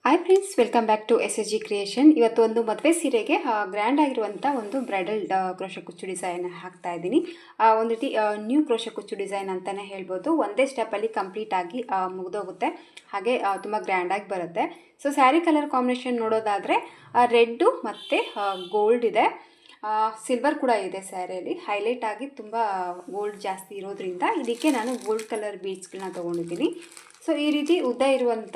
Hi friends, welcome back to S S G creation. ಇವತ್ತು ಒಂದು ಮದುವೆ ಸೀರೆಗೆ ಗ್ರ್ಯಾಂಡ್ ಆಗಿರುವಂಥ ಒಂದು ಬ್ರೈಡಲ್ ಕ್ರೋಶೆ ಕುಚ್ಚು ಡಿಸೈನ್ ಹಾಕ್ತಾ ಇದ್ದೀನಿ. ಒಂದು ರೀತಿ ನ್ಯೂ ಕ್ರೋಶೆ ಕುಚ್ಚು ಡಿಸೈನ್ ಅಂತಲೇ ಹೇಳ್ಬೋದು. ಒಂದೇ ಸ್ಟೆಪ್ಪಲ್ಲಿ ಕಂಪ್ಲೀಟ್ ಆಗಿ ಮುಗಿದೋಗುತ್ತೆ, ಹಾಗೆ ತುಂಬ ಗ್ರ್ಯಾಂಡಾಗಿ ಬರುತ್ತೆ. ಸೊ ಸ್ಯಾರಿ ಕಲರ್ ಕಾಂಬಿನೇಷನ್ ನೋಡೋದಾದರೆ ರೆಡ್ಡು ಮತ್ತು ಗೋಲ್ಡ್ ಇದೆ, ಸಿಲ್ವರ್ ಕೂಡ ಇದೆ. ಸ್ಯಾರಿಯಲ್ಲಿ ಹೈಲೈಟ್ ಆಗಿ ತುಂಬ ಗೋಲ್ಡ್ ಜಾಸ್ತಿ ಇರೋದ್ರಿಂದ ಇದಕ್ಕೆ ನಾನು ಗೋಲ್ಡ್ ಕಲರ್ ಬೀಡ್ಸ್ಗಳನ್ನ ತೊಗೊಂಡಿದ್ದೀನಿ. ಸೊ ಈ ರೀತಿ ಉದ್ದ ಇರುವಂಥ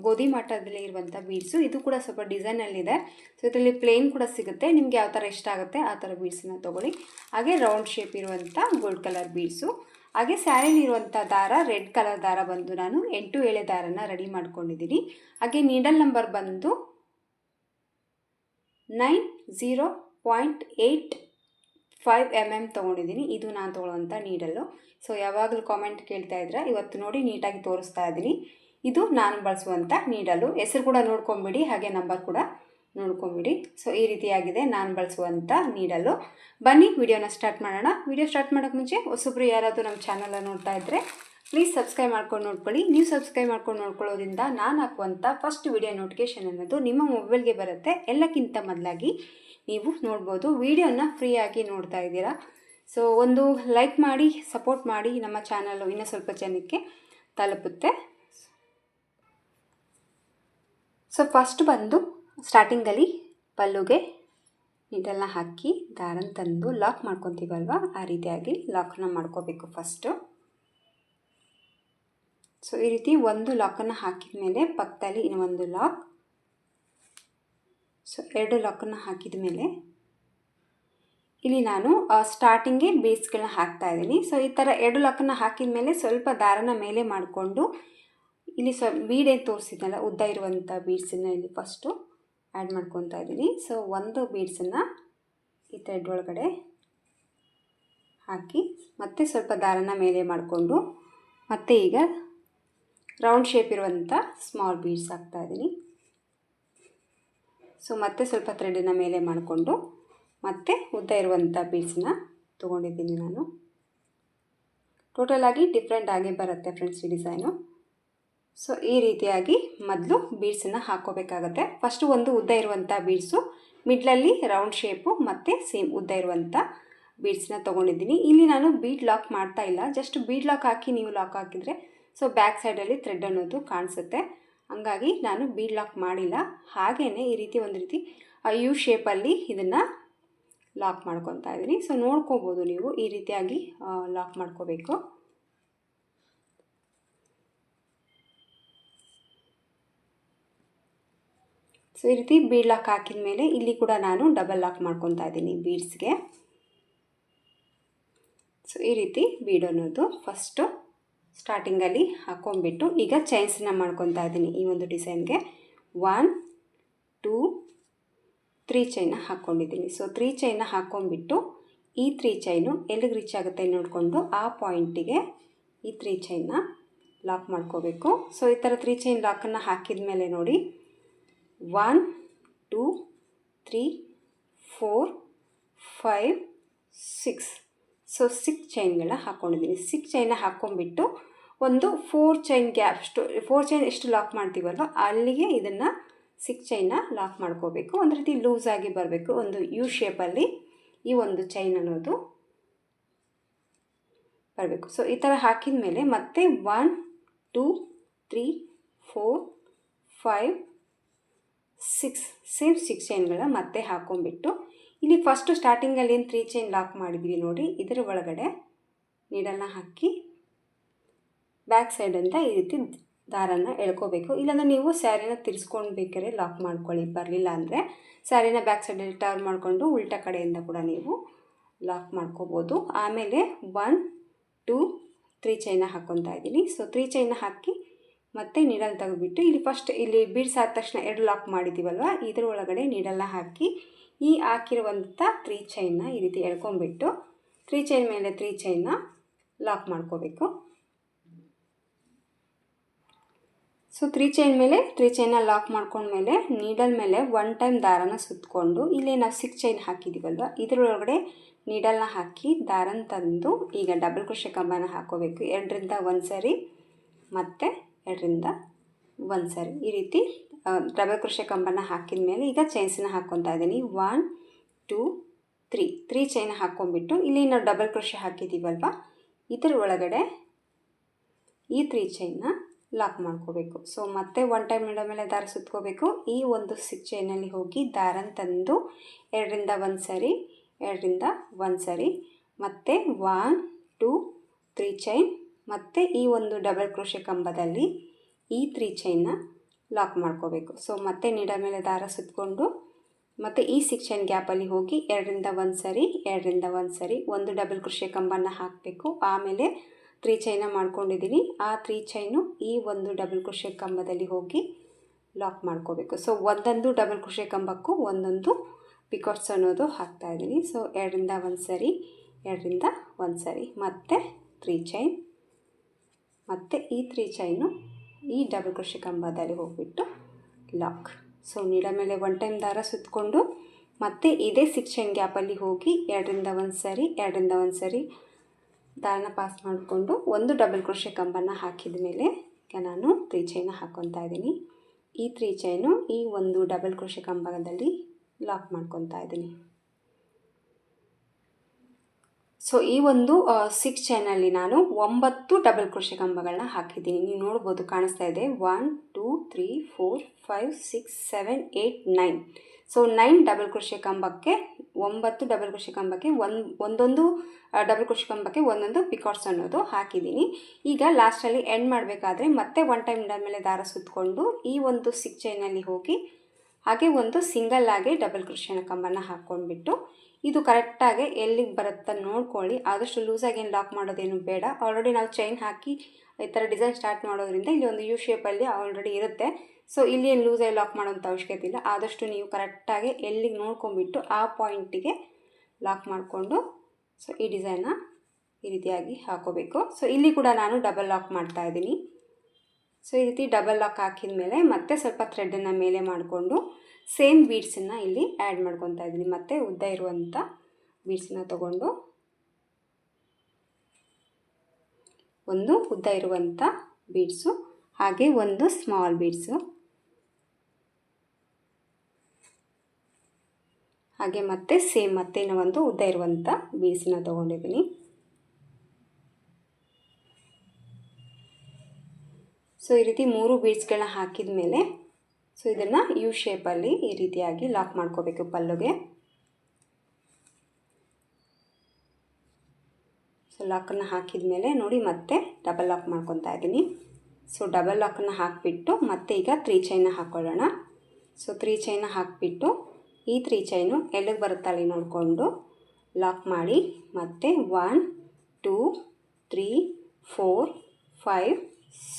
ಗೋಧಿ ಮಟ್ಟದಲ್ಲಿ ಇರುವಂಥ ಬೀಡ್ಸು, ಇದು ಕೂಡ ಸ್ವಲ್ಪ ಡಿಸೈನಲ್ಲಿದೆ. ಸೊ ಇದರಲ್ಲಿ ಪ್ಲೇನ್ ಕೂಡ ಸಿಗುತ್ತೆ, ನಿಮಗೆ ಯಾವ ಥರ ಇಷ್ಟ ಆಗುತ್ತೆ ಆ ಥರ ಬೀಡ್ಸನ್ನ ತೊಗೊಳ್ಳಿ. ಹಾಗೆ ರೌಂಡ್ ಶೇಪ್ ಇರುವಂಥ ಗೋಲ್ಡ್ ಕಲರ್ ಬೀಡ್ಸು. ಹಾಗೆ ಸ್ಯಾರಿಲಿರುವಂಥ ದಾರ ರೆಡ್ ಕಲರ್ ದಾರ ಬಂದು ನಾನು 8 ಎಳೆ ದಾರನ ರೆಡಿ ಮಾಡ್ಕೊಂಡಿದ್ದೀನಿ. ಹಾಗೆ ನೀಡಲ್ ನಂಬರ್ ಬಂದು 90.85 mm ತೊಗೊಂಡಿದ್ದೀನಿ. ಇದು ನಾನು ತೊಗೊಳ್ಳೋವಂಥ ನೀಡಲ್ಲು. ಸೊ ಯಾವಾಗಲೂ ಕಾಮೆಂಟ್ ಕೇಳ್ತಾ ಇದ್ರೆ ಇವತ್ತು ನೋಡಿ ನೀಟಾಗಿ ತೋರಿಸ್ತಾ ಇದ್ದೀನಿ. ಇದು ನಾನು ಬಳಸುವಂಥ ನೀಡಲ್ಲು. ಹೆಸರು ಕೂಡ ನೋಡ್ಕೊಂಬಿಡಿ, ಹಾಗೆ ನಂಬರ್ ಕೂಡ ನೋಡ್ಕೊಂಬಿಡಿ. ಸೊ ಈ ರೀತಿಯಾಗಿದೆ ನಾನು ಬಳಸುವಂಥ ನೀಡಲ್ಲು. ಬನ್ನಿ ವಿಡಿಯೋನ ಸ್ಟಾರ್ಟ್ ಮಾಡೋಣ. ವಿಡಿಯೋ ಸ್ಟಾರ್ಟ್ ಮಾಡೋಕ್ಕೆ ಮುಂಚೆ ಹೊಸಬ್ರು ಯಾರಾದರೂ ನಮ್ಮ ಚಾನಲ್ನ ನೋಡ್ತಾ ಇದ್ದರೆ ಪ್ಲೀಸ್ ಸಬ್ಸ್ಕ್ರೈಬ್ ಮಾಡ್ಕೊಂಡು ನೋಡ್ಕೊಳ್ಳಿ. ನೀವು ಸಬ್ಸ್ಕ್ರೈಬ್ ಮಾಡ್ಕೊಂಡು ನೋಡ್ಕೊಳ್ಳೋದ್ರಿಂದ ನಾನು ಹಾಕುವಂಥ ಫಸ್ಟ್ ವಿಡಿಯೋ ನೋಟಿಫಿಕೇಷನ್ ಅನ್ನೋದು ನಿಮ್ಮ ಮೊಬೈಲ್ಗೆ ಬರುತ್ತೆ. ಎಲ್ಲಕ್ಕಿಂತ ಮೊದಲಾಗಿ ನೀವು ನೋಡ್ಬೋದು. ವಿಡಿಯೋನ ಫ್ರೀಯಾಗಿ ನೋಡ್ತಾ ಇದ್ದೀರಾ. ಸೊ ಒಂದು ಲೈಕ್ ಮಾಡಿ ಸಪೋರ್ಟ್ ಮಾಡಿ, ನಮ್ಮ ಚಾನಲ್ಲು ಇನ್ನೂ ಸ್ವಲ್ಪ ಜನಕ್ಕೆ ತಲುಪುತ್ತೆ. ಸೊ ಫಸ್ಟ್ ಬಂದು ಸ್ಟಾರ್ಟಿಂಗಲ್ಲಿ ಪಲ್ಲುಗೆ ನೀಡಲ್ನ ಹಾಕಿ ದಾರನ ತಂದು ಲಾಕ್ ಮಾಡ್ಕೊತೀವಲ್ವ, ಆ ರೀತಿಯಾಗಿ ಲಾಕ್ನ ಮಾಡ್ಕೋಬೇಕು ಫಸ್ಟು. ಸೊ ಈ ರೀತಿ ಒಂದು ಲಾಕನ್ನು ಹಾಕಿದ ಮೇಲೆ ಪಕ್ಕದಲ್ಲಿ ಇನ್ನೊಂದು ಲಾಕ್. ಸೊ 2 ಲಾಕನ್ನು ಹಾಕಿದ ಮೇಲೆ ಇಲ್ಲಿ ನಾನು ಸ್ಟಾರ್ಟಿಂಗ್ಗೆ ಬೀಡ್ಸ್ಗಳನ್ನ ಹಾಕ್ತಾ ಇದ್ದೀನಿ. ಸೊ ಈ ಥರ 2 ಲಾಕನ್ನು ಹಾಕಿದ ಮೇಲೆ ಸ್ವಲ್ಪ ದಾರನ ಮೇಲೆ ಮಾಡಿಕೊಂಡು ಇಲ್ಲಿ ಬೀಡೇನು ತೋರಿಸಿದ್ನಲ್ಲ ಉದ್ದ ಇರುವಂಥ ಬೀಡ್ಸನ್ನು ಇಲ್ಲಿ ಫಸ್ಟು ಆ್ಯಡ್ ಮಾಡ್ಕೊತಾ ಇದ್ದೀನಿ. ಸೊ ಒಂದು ಬೀಡ್ಸನ್ನು ಈ ಥ್ರೆಡ್ ಒಳಗಡೆ ಹಾಕಿ ಮತ್ತೆ ಸ್ವಲ್ಪ ದಾರನ ಮೇಲೆ ಮಾಡಿಕೊಂಡು ಮತ್ತೆ ಈಗ ರೌಂಡ್ ಶೇಪ್ ಇರುವಂಥ ಸ್ಮಾಲ್ ಬೀಡ್ಸ್ ಹಾಕ್ತಾ ಇದ್ದೀನಿ. ಸೊ ಮತ್ತೆ ಸ್ವಲ್ಪ ಥ್ರೆಡನ್ನು ಮೇಲೆ ಮಾಡಿಕೊಂಡು ಮತ್ತೆ ಉದ್ದ ಇರುವಂಥ ಬೀಡ್ಸನ್ನ ತೊಗೊಂಡಿದ್ದೀನಿ ನಾನು. ಟೋಟಲಾಗಿ ಡಿಫ್ರೆಂಟ್ ಆಗಿ ಬರುತ್ತೆ ಫ್ರೆಂಡ್ಸ್ ಈ ಡಿಸೈನು. ಸೊ ಈ ರೀತಿಯಾಗಿ ಮೊದಲು ಬೀಡ್ಸನ್ನು ಹಾಕ್ಕೋಬೇಕಾಗತ್ತೆ. ಫಸ್ಟು ಒಂದು ಉದ್ದ ಇರುವಂಥ ಬೀಡ್ಸು, ಮಿಡ್ಲಲ್ಲಿ ರೌಂಡ್ ಶೇಪು ಮತ್ತು ಸೇಮ್ ಉದ್ದ ಇರುವಂಥ ಬೀಡ್ಸನ್ನ ತೊಗೊಂಡಿದ್ದೀನಿ. ಇಲ್ಲಿ ನಾನು ಬೀಡ್ ಲಾಕ್ ಮಾಡ್ತಾ ಇಲ್ಲ, ಜಸ್ಟ್ ಬೀಡ್ ಲಾಕ್ ಹಾಕಿ ನೀವು ಲಾಕ್ ಹಾಕಿದರೆ ಸೊ ಬ್ಯಾಕ್ ಸೈಡಲ್ಲಿ ಥ್ರೆಡ್ ಅನ್ನೋದು ಕಾಣಿಸುತ್ತೆ. ಹಂಗಾಗಿ ನಾನು ಬೀಡ್ ಲಾಕ್ ಮಾಡಿಲ್ಲ. ಹಾಗೆಯೇ ಈ ರೀತಿ ಒಂದು ರೀತಿ ಯು ಶೇಪಲ್ಲಿ ಇದನ್ನು ಲಾಕ್ ಮಾಡ್ಕೊತಾ ಇದ್ದೀನಿ. ಸೊ ನೋಡ್ಕೋಬೋದು ನೀವು, ಈ ರೀತಿಯಾಗಿ ಲಾಕ್ ಮಾಡ್ಕೋಬೇಕು. ಸೊ ಈ ರೀತಿ ಬೀಡ್ ಲಾಕ್ ಹಾಕಿದ ಮೇಲೆ ಇಲ್ಲಿ ಕೂಡ ನಾನು ಡಬಲ್ ಲಾಕ್ ಮಾಡ್ಕೊತಾ ಇದ್ದೀನಿ ಬೀಡ್ಸ್ಗೆ. ಸೊ ಈ ರೀತಿ ಬೀಡ್ ಅನ್ನೋದು ಫಸ್ಟು ಸ್ಟಾರ್ಟಿಂಗಲ್ಲಿ ಹಾಕ್ಕೊಂಬಿಟ್ಟು ಈಗ ಚೈನ್ಸನ್ನ ಮಾಡ್ಕೊತಾ ಇದ್ದೀನಿ. ಈ ಒಂದು ಡಿಸೈನ್ಗೆ 1 2 3 ಚೈನ ಹಾಕ್ಕೊಂಡಿದ್ದೀನಿ. ಸೊ 3 ಚೈನ ಹಾಕ್ಕೊಂಬಿಟ್ಟು ಈ 3 ಚೈನು ಎಲ್ಲಿಗೆ ರೀಚ್ ಆಗುತ್ತೆ ನೋಡಿಕೊಂಡು ಆ ಪಾಯಿಂಟಿಗೆ ಈ 3 ಚೈನ್ನ ಲಾಕ್ ಮಾಡ್ಕೋಬೇಕು. ಸೊ ಈ ಥರ 3 ಚೈನ್ ಲಾಕನ್ನು ಹಾಕಿದ ಮೇಲೆ ನೋಡಿ 1 2 3 4 5 6. ಸೊ 6 ಚೈನ್ಗಳನ್ನ ಹಾಕ್ಕೊಂಡಿದ್ದೀನಿ. 6 ಚೈನ ಹಾಕ್ಕೊಂಬಿಟ್ಟು ಒಂದು 4 ಚೈನ್ ಗ್ಯಾಪ್ 4 ಚೈನ್ ಎಷ್ಟು ಲಾಕ್ ಮಾಡ್ತೀವಲ್ವ ಅಲ್ಲಿಗೆ ಇದನ್ನು 6 ಚೈನ್ನ ಲಾಕ್ ಮಾಡ್ಕೋಬೇಕು. ಒಂದು ರೀತಿ ಲೂಸಾಗಿ ಬರಬೇಕು, ಒಂದು ಯು ಶೇಪಲ್ಲಿ ಈ ಒಂದು ಚೈನ್ ಅನ್ನೋದು ಬರಬೇಕು. ಸೊ ಈ ಥರ ಹಾಕಿದ ಮೇಲೆ ಮತ್ತೆ 1 2 3 4 5 6 ಸೇಮ್ 6 ಚೈನ್ಗಳನ್ನ ಮತ್ತೆ ಹಾಕ್ಕೊಂಬಿಟ್ಟು ಇಲ್ಲಿ ಫಸ್ಟು ಸ್ಟಾರ್ಟಿಂಗಲ್ಲಿ ಏನು 3 ಚೈನ್ ಲಾಕ್ ಮಾಡಿದ್ವಿ ನೋಡಿ, ಇದರ ಒಳಗಡೆ ನೀಡಲ್ನ ಹಾಕಿ ಬ್ಯಾಕ್ ಸೈಡಿಂದ ಈ ರೀತಿ ದಾರನ ಎಳ್ಕೋಬೇಕು. ಇಲ್ಲಾಂದರೆ ನೀವು ಸ್ಯಾರಿನ ತಿರ್ಸ್ಕೊಂಡು ಬೇಕಾದ್ರೆ ಲಾಕ್ ಮಾಡ್ಕೊಳ್ಳಿ, ಬರಲಿಲ್ಲ ಅಂದರೆ ಸ್ಯಾರಿನ ಬ್ಯಾಕ್ ಸೈಡಲ್ಲಿ ಟರ್ನ್ ಮಾಡಿಕೊಂಡು ಉಲ್ಟಾ ಕಡೆಯಿಂದ ಕೂಡ ನೀವು ಲಾಕ್ ಮಾಡ್ಕೋಬೋದು. ಆಮೇಲೆ 1 2 3 ಚೈನ ಹಾಕ್ಕೊತಾ ಇದ್ದೀನಿ. ಸೊ 3 ಚೈನ ಹಾಕಿ ಮತ್ತೆ ನೀಡಲ್ ತೆಗೆದುಬಿಟ್ಟು ಇಲ್ಲಿ ಫಸ್ಟ್ ಇಲ್ಲಿ ಬೀಡ್ಸ್ ಆದ ತಕ್ಷಣ 2 ಲಾಕ್ ಮಾಡಿದ್ದೀವಲ್ವ, ಇದರ ಒಳಗಡೆ ನೀಡಲ್ನ ಹಾಕಿ ಈ ಹಾಕಿರುವಂಥ 3 ಚೈನ್ನ ಈ ರೀತಿ ಎಳ್ಕೊಂಬಿಟ್ಟು 3 ಚೈನ್ ಮೇಲೆ 3 ಚೈನ್ನ ಲಾಕ್ ಮಾಡ್ಕೋಬೇಕು. ಸೊ 3 ಚೈನ್ ಮೇಲೆ 3 ಚೈನ್ನ ಲಾಕ್ ಮಾಡ್ಕೊಂಡ್ಮೇಲೆ ನೀಡಲ್ ಮೇಲೆ 1 ಟೈಮ್ ದಾರನ ಸುತ್ತಕೊಂಡು ಇಲ್ಲಿ ನಾವು 6 ಚೈನ್ ಹಾಕಿದ್ದೀವಲ್ವ ಇದರೊಳಗಡೆ ನೀಡಲ್ನ ಹಾಕಿ ದಾರನ ತಂದು ಈಗ ಡಬಲ್ ಕ್ರೋಶೆ ಕಂಬನ ಹಾಕೋಬೇಕು. 2ರಿಂದ 1 ಸರಿ ಮತ್ತು 2ರಿಂದ 1 ಸರಿ ಈ ರೀತಿ ಡಬಲ್ ಕ್ರೋಶೆ ಕಂಬನ ಹಾಕಿದ ಮೇಲೆ ಈಗ ಚೈನ್ಸನ್ನ ಹಾಕ್ಕೊತಾ ಇದ್ದೀನಿ. 1 2 3 ಚೈನ್ ಹಾಕ್ಕೊಂಡ್ಬಿಟ್ಟು ಇಲ್ಲಿ ನಾವು ಡಬಲ್ ಕ್ರೋಶೆ ಹಾಕಿದ್ದೀವಲ್ವ, ಇದರ ಒಳಗಡೆ ಈ 3 ಚೈನ್ನ ಲಾಕ್ ಮಾಡ್ಕೋಬೇಕು. ಸೊ ಮತ್ತೆ 1 ಟೈಮ್ ನೀಡೋ ಮೇಲೆ ದಾರ ಸುತ್ಕೋಬೇಕು. ಈ ಒಂದು 6 ಚೈನಲ್ಲಿ ಹೋಗಿ ದಾರನ ತಂದು 2ರಿಂದ 1 ಸರಿ, 2ರಿಂದ 1 ಸರಿ, ಮತ್ತು 1 2 3 ಚೈನ್, ಮತ್ತು ಈ ಒಂದು ಡಬಲ್ ಕ್ರೋಶೆ ಕಂಬದಲ್ಲಿ ಈ 3 ಚೈನ್ನ ಲಾಕ್ ಮಾಡ್ಕೋಬೇಕು. ಸೊ ಮತ್ತೆ ನೀಡೋ ಮೇಲೆ ದಾರ ಸುತ್ತಕೊಂಡು ಮತ್ತು ಈ 6 ಚೈನ್ ಗ್ಯಾಪಲ್ಲಿ ಹೋಗಿ 2ರಿಂದ 1 ಸರಿ, 2ರಿಂದ 1 ಸರಿ, ಒಂದು ಡಬಲ್ ಕ್ರೋಶೆ ಕಂಬನ ಹಾಕಬೇಕು. ಆಮೇಲೆ 3 ಚೈನ ಮಾಡ್ಕೊಂಡಿದ್ದೀನಿ. ಆ 3 ಚೈನು ಈ ಒಂದು ಡಬಲ್ ಕ್ರೋಶೆ ಕಂಬದಲ್ಲಿ ಹೋಗಿ ಲಾಕ್ ಮಾಡ್ಕೋಬೇಕು. ಸೊ ಒಂದೊಂದು ಡಬಲ್ ಕ್ರೋಶೆ ಕಂಬಕ್ಕೂ ಒಂದೊಂದು ಪಿಕಾಟ್ಸ್ ಅನ್ನೋದು ಹಾಕ್ತಾಯಿದ್ದೀನಿ. ಸೊ 2ರಿಂದ 1 ಸರಿ, 2ರಿಂದ 1 ಸರಿ, ಮತ್ತು 3 ಚೈನ್, ಮತ್ತು ಈ 3 ಚೈನು ಈ ಡಬಲ್ ಕ್ರೋಶೆ ಕಂಬದಲ್ಲಿ ಹೋಗಿಬಿಟ್ಟು ಲಾಕ್. ಸೊ ನೀಡೋ ಮೇಲೆ 1 ಟೈಮ್ ದಾರ ಸುತ್ತಕೊಂಡು ಮತ್ತು ಇದೇ 6 ಚೈನ್ ಗ್ಯಾಪಲ್ಲಿ ಹೋಗಿ 2ರಿಂದ 1 ಸರಿ, 2ರಿಂದ 1 ಸರಿ ದಾರನ ಪಾಸ್ ಮಾಡಿಕೊಂಡು ಒಂದು ಡಬಲ್ ಕ್ರೋಶೆ ಕಂಬನ ಹಾಕಿದ ಮೇಲೆ ಈಗ ನಾನು 3 ಚೈನ ಹಾಕ್ಕೊತಾ ಇದ್ದೀನಿ. ಈ 3 ಚೈನು ಈ ಒಂದು ಡಬಲ್ ಕ್ರೋಶೆ ಕಂಬದಲ್ಲಿ ಲಾಕ್ ಮಾಡ್ಕೊತಾ ಇದ್ದೀನಿ. ಸೊ ಈ ಒಂದು 6 ಚೈನಲ್ಲಿ ನಾನು 9 ಡಬಲ್ ಕ್ರೋಶೆ ಕಂಬಗಳನ್ನ ಹಾಕಿದ್ದೀನಿ. ನೀವು ನೋಡ್ಬೋದು, ಕಾಣಿಸ್ತಾ ಇದೆ. 1 2 3 4 5 6 7 8 9. ಸೊ 9 ಡಬಲ್ ಕ್ರೋಶೆ ಕಂಬಕ್ಕೆ 9 ಡಬಲ್ ಕ್ರೋಶೆ ಕಂಬಕ್ಕೆ ಒಂದೊಂದು ಡಬಲ್ ಕ್ರೋಶೆ ಕಂಬಕ್ಕೆ ಒಂದೊಂದು ಪಿಕಾಟ್ಸ್ ಅನ್ನೋದು ಹಾಕಿದ್ದೀನಿ. ಈಗ ಲಾಸ್ಟಲ್ಲಿ ಎಂಡ್ ಮಾಡಬೇಕಾದ್ರೆ ಮತ್ತೆ 1 ಟೈಮ್ ಮೇಲೆ ದಾರ ಸುತ್ತಕೊಂಡು ಈ ಒಂದು 6 ಚೈನಲ್ಲಿ ಹೋಗಿ ಹಾಗೆ ಒಂದು ಸಿಂಗಲ್ ಆಗಿ ಡಬಲ್ ಕ್ರೋಶೆ ಕಂಬನ ಹಾಕ್ಕೊಂಡ್ಬಿಟ್ಟು ಇದು ಕರೆಕ್ಟಾಗಿ ಎಲ್ಲಿಗೆ ಬರುತ್ತೆ ನೋಡ್ಕೊಳ್ಳಿ. ಆದಷ್ಟು ಲೂಸಾಗಿ ಏನು ಲಾಕ್ ಮಾಡೋದೇನು ಬೇಡ. ಆಲ್ರೆಡಿ ನಾವು ಚೈನ್ ಹಾಕಿ ಈ ಥರ ಡಿಸೈನ್ ಸ್ಟಾರ್ಟ್ ಮಾಡೋದ್ರಿಂದ ಇಲ್ಲಿ ಒಂದು ಯು ಶೇಪಲ್ಲಿ ಆಲ್ರೆಡಿ ಇರುತ್ತೆ. ಸೊ ಇಲ್ಲಿ ಏನು ಲೂಸಾಗಿ ಲಾಕ್ ಮಾಡೋಂಥ ಅವಶ್ಯಕತೆ ಇಲ್ಲ. ಆದಷ್ಟು ನೀವು ಕರೆಕ್ಟಾಗಿ ಎಲ್ಲಿಗೆ ನೋಡ್ಕೊಂಡ್ಬಿಟ್ಟು ಆ ಪಾಯಿಂಟಿಗೆ ಲಾಕ್ ಮಾಡಿಕೊಂಡು ಸೊ ಈ ಡಿಸೈನ್ನ ಈ ರೀತಿಯಾಗಿ ಹಾಕೋಬೇಕು. ಸೊ ಇಲ್ಲಿ ಕೂಡ ನಾನು ಡಬಲ್ ಲಾಕ್ ಮಾಡ್ತಾಯಿದ್ದೀನಿ. ಸೊ ಈ ರೀತಿ ಡಬಲ್ ಲಾಕ್ ಹಾಕಿದ ಮೇಲೆ ಮತ್ತೆ ಸ್ವಲ್ಪ ಥ್ರೆಡನ್ನು ಮೇಲೆ ಮಾಡಿಕೊಂಡು ಸೇಮ್ ಬೀಡ್ಸನ್ನು ಇಲ್ಲಿ ಆ್ಯಡ್ ಮಾಡ್ಕೊತಾ ಇದ್ದೀನಿ. ಮತ್ತು ಉದ್ದ ಇರುವಂಥ ಬೀಡ್ಸನ್ನು ತಗೊಂಡು ಒಂದು ಉದ್ದ ಇರುವಂಥ ಬೀಡ್ಸು, ಹಾಗೆ ಒಂದು ಸ್ಮಾಲ್ ಬೀಡ್ಸು, ಹಾಗೆ ಮತ್ತೆ ಸೇಮ್ ಮತ್ತೇನೋ ಒಂದು ಉದ್ದ ಇರುವಂಥ ಬೀಡ್ಸನ್ನ ತೊಗೊಂಡಿದ್ದೀನಿ. ಸೊ ಈ ರೀತಿ 3 ಬೀಡ್ಸ್ಗಳನ್ನ ಹಾಕಿದ ಮೇಲೆ ಸೊ ಇದನ್ನು ಯು ಶೇಪಲ್ಲಿ ಈ ರೀತಿಯಾಗಿ ಲಾಕ್ ಮಾಡ್ಕೋಬೇಕು ಪಲ್ಲುಗೆ. ಸೊ ಲಾಕನ್ನು ಹಾಕಿದ ಮೇಲೆ ನೋಡಿ ಮತ್ತೆ ಡಬಲ್ ಲಾಕ್ ಮಾಡ್ಕೊತಾ ಇದ್ದೀನಿ. ಸೊ ಡಬಲ್ ಲಾಕನ್ನು ಹಾಕಿಬಿಟ್ಟು ಮತ್ತೆ ಈಗ 3 ಚೈನ ಹಾಕ್ಕೊಳ್ಳೋಣ. ಸೊ 3 ಚೈನ ಹಾಕಿಬಿಟ್ಟು ಈ 3 ಚೈನು ಎಲ್ಲಿಗೆ ಬರುತ್ತೆ ಅಲ್ಲಿ ನೋಡಿಕೊಂಡು ಲಾಕ್ ಮಾಡಿ ಮತ್ತೆ 1 2 3 4 5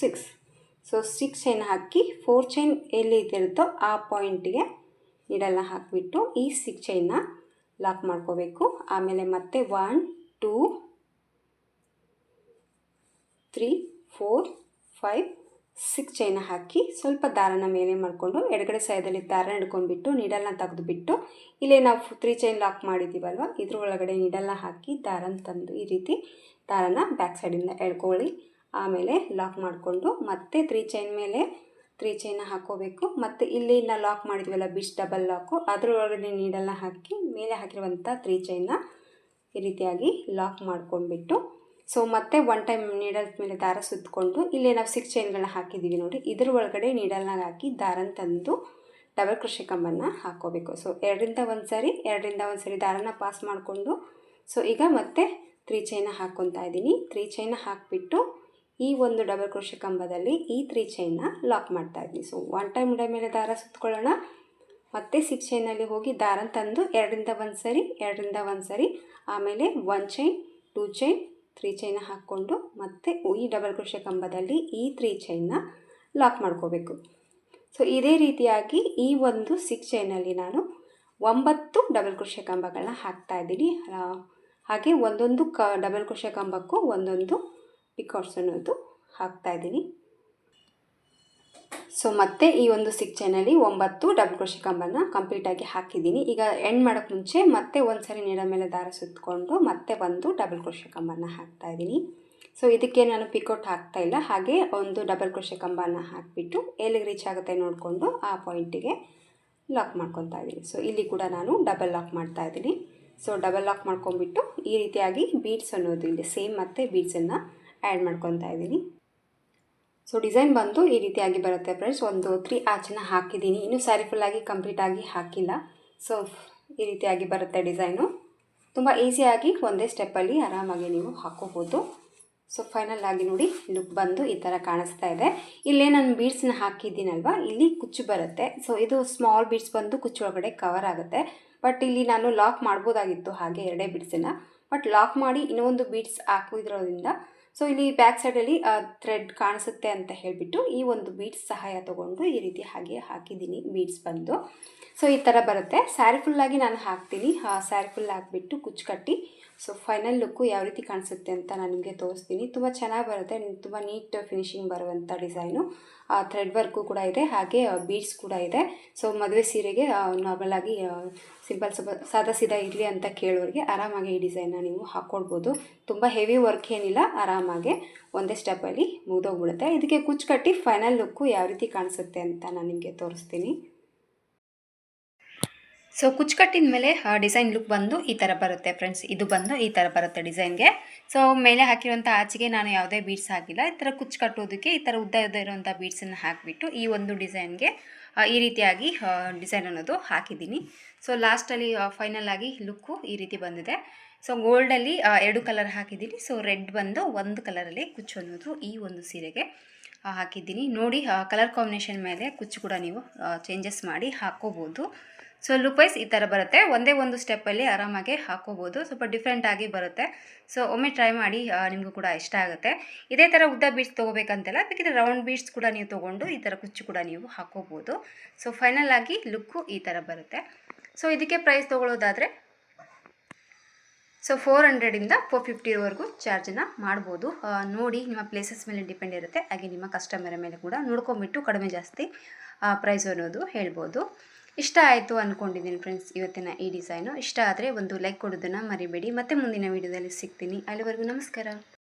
6. ಸೊ 6 ಚೈನ್ ಹಾಕಿ 4 ಚೈನ್ ಎಲ್ಲಿ ಇದಿರುತ್ತೋ ಆ ಪಾಯಿಂಟಿಗೆ ನೀಡಲ್ನ ಹಾಕಿಬಿಟ್ಟು ಈ 6 ಚೈನ್ನ ಲಾಕ್ ಮಾಡ್ಕೋಬೇಕು. ಆಮೇಲೆ ಮತ್ತೆ 1 2 3 4 5 6 ಚೈನ ಹಾಕಿ ಸ್ವಲ್ಪ ದಾರನ ಮೇಲೆ ಮಾಡಿಕೊಂಡು ಎಡಗಡೆ ಸೈಡಲ್ಲಿ ದಾರ ಹಿಡ್ಕೊಂಡ್ಬಿಟ್ಟು ನೀಡಲ್ನ ತೆಗೆದುಬಿಟ್ಟು ಇಲ್ಲೇ ನಾವು 3 ಚೈನ್ ಲಾಕ್ ಮಾಡಿದ್ದೀವಲ್ವ ಇದ್ರ ಒಳಗಡೆ ನೀಡಲ್ನ ಹಾಕಿ ದಾರನ ತಂದು ಈ ರೀತಿ ದಾರನ ಬ್ಯಾಕ್ ಸೈಡಿಂದ ಎಳ್ಕೊಳ್ಳಿ. ಆಮೇಲೆ ಲಾಕ್ ಮಾಡಿಕೊಂಡು ಮತ್ತೆ 3 ಚೈನ್ ಮೇಲೆ 3 ಚೈನ ಹಾಕ್ಕೋಬೇಕು. ಮತ್ತು ಇಲ್ಲಿ ನಾವು ಲಾಕ್ ಮಾಡಿದ್ವಲ್ಲ ಬೀಡ್ಸ್ ಡಬಲ್ ಲಾಕು ಅದರೊಳಗಡೆ ನೀಡಲ್ನ ಹಾಕಿ ಮೇಲೆ ಹಾಕಿರುವಂಥ 3 ಚೈನ್ನ ಈ ರೀತಿಯಾಗಿ ಲಾಕ್ ಮಾಡ್ಕೊಂಡ್ಬಿಟ್ಟು ಸೊ ಮತ್ತೆ 1 ಟೈಮ್ ನೀಡಲ್ ಮೇಲೆ ದಾರ ಸುತ್ತಕೊಂಡು ಇಲ್ಲೇ ನಾವು 6 ಚೈನ್ಗಳನ್ನ ಹಾಕಿದ್ದೀವಿ ನೋಡಿ, ಇದ್ರ ಒಳಗಡೆ ನೀಡಲ್ನಾಗ ಹಾಕಿ ದಾರನ ತಂದು ಡಬಲ್ ಕ್ರೋಶೆ ಕಂಬನ ಹಾಕ್ಕೋಬೇಕು. ಸೊ 2ರಿಂದ 1 ಸರಿ, 2ರಿಂದ 1 ಸರಿ ದಾರನ ಪಾಸ್ ಮಾಡಿಕೊಂಡು ಸೊ ಈಗ ಮತ್ತೆ 3 ಚೈನ ಹಾಕ್ಕೊತಾ ಇದ್ದೀನಿ. 3 ಚೈನ ಹಾಕಿಬಿಟ್ಟು ಈ ಒಂದು ಡಬಲ್ ಕ್ರೋಶೆ ಕಂಬದಲ್ಲಿ ಈ 3 ಚೈನ್ನ ಲಾಕ್ ಮಾಡ್ತಾ ಇದ್ದೀನಿ. ಸೊ 1 ಟೈಮ್ ಮೇಲೆ ದಾರ ಸುತ್ತಕೊಳ್ಳೋಣ. ಮತ್ತೆ 6 ಚೈನಲ್ಲಿ ಹೋಗಿ ದಾರನ ತಂದು 2ರಿಂದ 1 ಸರಿ, 2ರಿಂದ 1 ಸರಿ, ಆಮೇಲೆ 1 ಚೈನ್ 2 ಚೈನ್ 3 ಚೈನ ಹಾಕ್ಕೊಂಡು ಮತ್ತೆ ಈ ಡಬಲ್ ಕ್ರೋಶೆ ಕಂಬದಲ್ಲಿ ಈ 3 ಚೈನ್ನ ಲಾಕ್ ಮಾಡ್ಕೋಬೇಕು. ಸೊ ಇದೇ ರೀತಿಯಾಗಿ ಈ ಒಂದು 6 ಚೈನಲ್ಲಿ ನಾನು 9 ಡಬಲ್ ಕ್ರೋಶೆ ಕಂಬಗಳನ್ನ ಹಾಕ್ತಾ ಇದ್ದೀನಿ. ಹಾಗೆ ಒಂದೊಂದು ಡಬಲ್ ಕ್ರೋಶೆ ಕಂಬಕ್ಕೂ ಒಂದೊಂದು ಪಿಕಾಟ್ಸ್ ಅನ್ನೋದು ಹಾಕ್ತಾ ಇದ್ದೀನಿ. ಸೊ ಮತ್ತೆ ಈ ಒಂದು 6 ಚೈನಲ್ಲಿ 9 ಡಬಲ್ ಕ್ರೋಶೆ ಕಂಬನ ಕಂಪ್ಲೀಟಾಗಿ ಹಾಕಿದ್ದೀನಿ. ಈಗ ಎಂಡ್ ಮಾಡೋಕ್ಕೆ ಮುಂಚೆ ಮತ್ತೆ ಒಂದು ಸರಿ ನೀಡೋ ಮೇಲೆ ದಾರ ಸುತ್ತಕೊಂಡು ಮತ್ತೆ ಒಂದು ಡಬಲ್ ಕ್ರೋಶೆ ಕಂಬನ ಹಾಕ್ತಾ ಇದ್ದೀನಿ. ಸೊ ಇದಕ್ಕೆ ನಾನು ಪಿಕೋಟ್ ಹಾಕ್ತಾ ಇಲ್ಲ, ಹಾಗೆ ಒಂದು ಡಬಲ್ ಕ್ರೋಶೆ ಕಂಬನ ಹಾಕಿಬಿಟ್ಟು ಎಲ್ಲಿಗೆ ರೀಚ್ ಆಗುತ್ತೆ ನೋಡಿಕೊಂಡು ಆ ಪಾಯಿಂಟಿಗೆ ಲಾಕ್ ಮಾಡ್ಕೊತಾ ಇದ್ದೀನಿ. ಸೊ ಇಲ್ಲಿ ಕೂಡ ನಾನು ಡಬಲ್ ಲಾಕ್ ಮಾಡ್ತಾ ಇದ್ದೀನಿ. ಸೊ ಡಬಲ್ ಲಾಕ್ ಮಾಡ್ಕೊಂಡ್ಬಿಟ್ಟು ಈ ರೀತಿಯಾಗಿ ಬೀಡ್ಸ್ ಅನ್ನೋದು ಇಲ್ಲಿ ಸೇಮ್ ಮತ್ತು ಬೀಡ್ಸನ್ನು ಆ್ಯಡ್ ಮಾಡ್ಕೊತಾ ಇದ್ದೀನಿ. ಸೊ ಡಿಸೈನ್ ಬಂದು ಈ ರೀತಿಯಾಗಿ ಬರುತ್ತೆ ಫ್ರೆಂಡ್ಸ್. ಒಂದು 3 ಆಚನ್ನು ಹಾಕಿದ್ದೀನಿ, ಇನ್ನೂ ಸ್ಯಾರಿ ಫುಲ್ಲಾಗಿ ಕಂಪ್ಲೀಟಾಗಿ ಹಾಕಿಲ್ಲ. ಸೊ ಈ ರೀತಿಯಾಗಿ ಬರುತ್ತೆ ಡಿಸೈನು. ತುಂಬ ಈಸಿಯಾಗಿ ಒಂದೇ ಸ್ಟೆಪ್ಪಲ್ಲಿ ಆರಾಮಾಗಿ ನೀವು ಹಾಕೋಬೋದು. ಸೊ ಫೈನಲ್ ಆಗಿ ನೋಡಿ ಲುಕ್ ಬಂದು ಈ ಥರ ಕಾಣಿಸ್ತಾ ಇದೆ. ಇಲ್ಲೇ ನಾನು ಬೀಡ್ಸ್ನ ಹಾಕಿದ್ದೀನಲ್ವ, ಇಲ್ಲಿ ಕುಚ್ಚು ಬರುತ್ತೆ. ಸೊ ಇದು ಸ್ಮಾಲ್ ಬೀಡ್ಸ್ ಬಂದು ಕುಚ್ಚು ಒಳಗಡೆ ಕವರ್ ಆಗುತ್ತೆ. ಬಟ್ ಇಲ್ಲಿ ನಾನು ಲಾಕ್ ಮಾಡ್ಬೋದಾಗಿತ್ತು ಹಾಗೆ 2 ಬೀಡ್ಸನ್ನು, ಬಟ್ ಲಾಕ್ ಮಾಡಿ ಇನ್ನೊಂದು ಬೀಡ್ಸ್ ಹಾಕಿದ್ರೋದ್ರಿಂದ ಸೊ ಇಲ್ಲಿ ಬ್ಯಾಕ್ ಸೈಡಲ್ಲಿ ಥ್ರೆಡ್ ಕಾಣಿಸುತ್ತೆ ಅಂತ ಹೇಳಿಬಿಟ್ಟು ಈ ಒಂದು ಬೀಡ್ಸ್ ಸಹಾಯ ತೊಗೊಂಡು ಈ ರೀತಿ ಹಾಗೆ ಹಾಕಿದ್ದೀನಿ ಬೀಡ್ಸ್ ಬಂದು. ಸೊ ಈ ಥರ ಬರುತ್ತೆ. ಸ್ಯಾರಿ ಫುಲ್ಲಾಗಿ ನಾನು ಹಾಕ್ತೀನಿ. ಸ್ಯಾರಿ ಫುಲ್ ಹಾಕಿಬಿಟ್ಟು ಕುಚ್ಚು ಕಟ್ಟಿ ಸೊ ಫೈನಲ್ ಲುಕ್ಕು ಯಾವ ರೀತಿ ಕಾಣಿಸುತ್ತೆ ಅಂತ ನಾನು ನಿಮಗೆ ತೋರಿಸ್ತೀನಿ. ತುಂಬ ಚೆನ್ನಾಗಿ ಬರುತ್ತೆ, ತುಂಬ ನೀಟ್ ಫಿನಿಶಿಂಗ್ ಬರುವಂಥ ಡಿಸೈನು. ಥ್ರೆಡ್ ವರ್ಕು ಕೂಡ ಇದೆ, ಹಾಗೆ ಬೀಡ್ಸ್ ಕೂಡ ಇದೆ. ಸೊ ಮದುವೆ ಸೀರೆಗೆ ನಾರ್ಮಲಾಗಿ ಸಿಂಪಲ್ ಸಾದಾ ಸೀದಾ ಇರಲಿ ಅಂತ ಕೇಳೋರಿಗೆ ಆರಾಮಾಗಿ ಈ ಡಿಸೈನ್ನ ನೀವು ಹಾಕ್ಕೊಳ್ಬೋದು. ತುಂಬ ಹೆವಿ ವರ್ಕ್ ಏನಿಲ್ಲ, ಆರಾಮಾಗಿ ಒಂದೇ ಸ್ಟೆಪ್ಪಲ್ಲಿ ಮುಗಿದೋಗ್ಬಿಡುತ್ತೆ. ಇದಕ್ಕೆ ಕುಚ್ಚು ಕಟ್ಟಿ ಫೈನಲ್ ಲುಕ್ಕು ಯಾವ ರೀತಿ ಕಾಣಿಸುತ್ತೆ ಅಂತ ನಾನು ನಿಮಗೆ ತೋರಿಸ್ತೀನಿ. ಸೊ ಕುಚ್ಚು ಕಟ್ಟಿದ ಮೇಲೆ ಡಿಸೈನ್ ಲುಕ್ ಬಂದು ಈ ಥರ ಬರುತ್ತೆ ಫ್ರೆಂಡ್ಸ್. ಇದು ಬಂದು ಈ ಥರ ಬರುತ್ತೆ ಡಿಸೈನ್ಗೆ. ಸೊ ಮೇಲೆ ಹಾಕಿರುವಂಥ ಆಚೆಗೆ ನಾನು ಯಾವುದೇ ಬೀಡ್ಸ್ ಹಾಕಿಲ್ಲ. ಈ ಥರ ಕುಚ್ಚು ಕಟ್ಟೋದಕ್ಕೆ ಈ ಥರ ಉದ್ದ ಇರುವಂಥ ಬೀಡ್ಸನ್ನು ಹಾಕಿಬಿಟ್ಟು ಈ ಒಂದು ಡಿಸೈನ್ಗೆ ಈ ರೀತಿಯಾಗಿ ಡಿಸೈನ್ ಅನ್ನೋದು ಹಾಕಿದ್ದೀನಿ. ಸೊ ಲಾಸ್ಟಲ್ಲಿ ಫೈನಲ್ ಆಗಿ ಲುಕ್ಕು ಈ ರೀತಿ ಬಂದಿದೆ. ಸೊ ಗೋಲ್ಡಲ್ಲಿ 2 ಕಲರ್ ಹಾಕಿದ್ದೀನಿ. ಸೊ ರೆಡ್ ಬಂದು ಒಂದು ಕಲರಲ್ಲಿ ಕುಚ್ಚು ಅನ್ನೋದು ಈ ಒಂದು ಸೀರೆಗೆ ಹಾಕಿದ್ದೀನಿ. ನೋಡಿ ಕಲರ್ ಕಾಂಬಿನೇಷನ್ ಮೇಲೆ ಕುಚ್ಚು ಕೂಡ ನೀವು ಚೇಂಜಸ್ ಮಾಡಿ ಹಾಕ್ಕೋಬೋದು. ಸೊ ಲುಕ್ ವೈಸ್ ಈ ಥರ ಬರುತ್ತೆ. ಒಂದೇ ಒಂದು ಸ್ಟೆಪ್ಪಲ್ಲಿ ಆರಾಮಾಗಿ ಹಾಕ್ಕೋಬೋದು. ಸ್ವಲ್ಪ ಡಿಫ್ರೆಂಟಾಗಿ ಬರುತ್ತೆ. ಸೊ ಒಮ್ಮೆ ಟ್ರೈ ಮಾಡಿ, ನಿಮಗೂ ಕೂಡ ಇಷ್ಟ ಆಗುತ್ತೆ. ಇದೇ ಥರ ಉದ್ದ ಬೀಡ್ಸ್ ತೊಗೋಬೇಕಂತೆಲ್ಲ, ಬೇಕಿದ್ರೆ ರೌಂಡ್ ಬೀಡ್ಸ್ ಕೂಡ ನೀವು ತೊಗೊಂಡು ಈ ಥರ ಕುಚ್ಚು ಕೂಡ ನೀವು ಹಾಕ್ಕೋಬೋದು. ಸೊ ಫೈನಲ್ ಆಗಿ ಲುಕ್ಕು ಈ ಥರ ಬರುತ್ತೆ. ಸೊ ಇದಕ್ಕೆ ಪ್ರೈಸ್ ತೊಗೊಳ್ಳೋದಾದರೆ ಸೊ 400ಇಂದ 450ವರೆಗೂ ಚಾರ್ಜನ್ನು ಮಾಡ್ಬೋದು. ನೋಡಿ ನಿಮ್ಮ ಪ್ಲೇಸಸ್ ಮೇಲೆ ಡಿಪೆಂಡ್ ಇರುತ್ತೆ, ಹಾಗೆ ನಿಮ್ಮ ಕಸ್ಟಮರ್ ಮೇಲೆ ಕೂಡ ನೋಡ್ಕೊಂಬಿಟ್ಟು ಕಡಿಮೆ ಜಾಸ್ತಿ ಪ್ರೈಸ್ ಅನ್ನೋದು ಹೇಳ್ಬೋದು. ಇಷ್ಟ ಆಯಿತು ಅಂದ್ಕೊಂಡಿದ್ದೀನಿ ಫ್ರೆಂಡ್ಸ್ ಇವತ್ತಿನ ಈ ಡಿಸೈನು. ಇಷ್ಟ ಆದರೆ ಒಂದು ಲೈಕ್ ಕೊಡೋದನ್ನು ಮರಿಬೇಡಿ. ಮತ್ತೆ ಮುಂದಿನ ವೀಡಿಯೋದಲ್ಲಿ ಸಿಗ್ತೀನಿ. ಅಲ್ಲಿವರೆಗೂ ನಮಸ್ಕಾರ.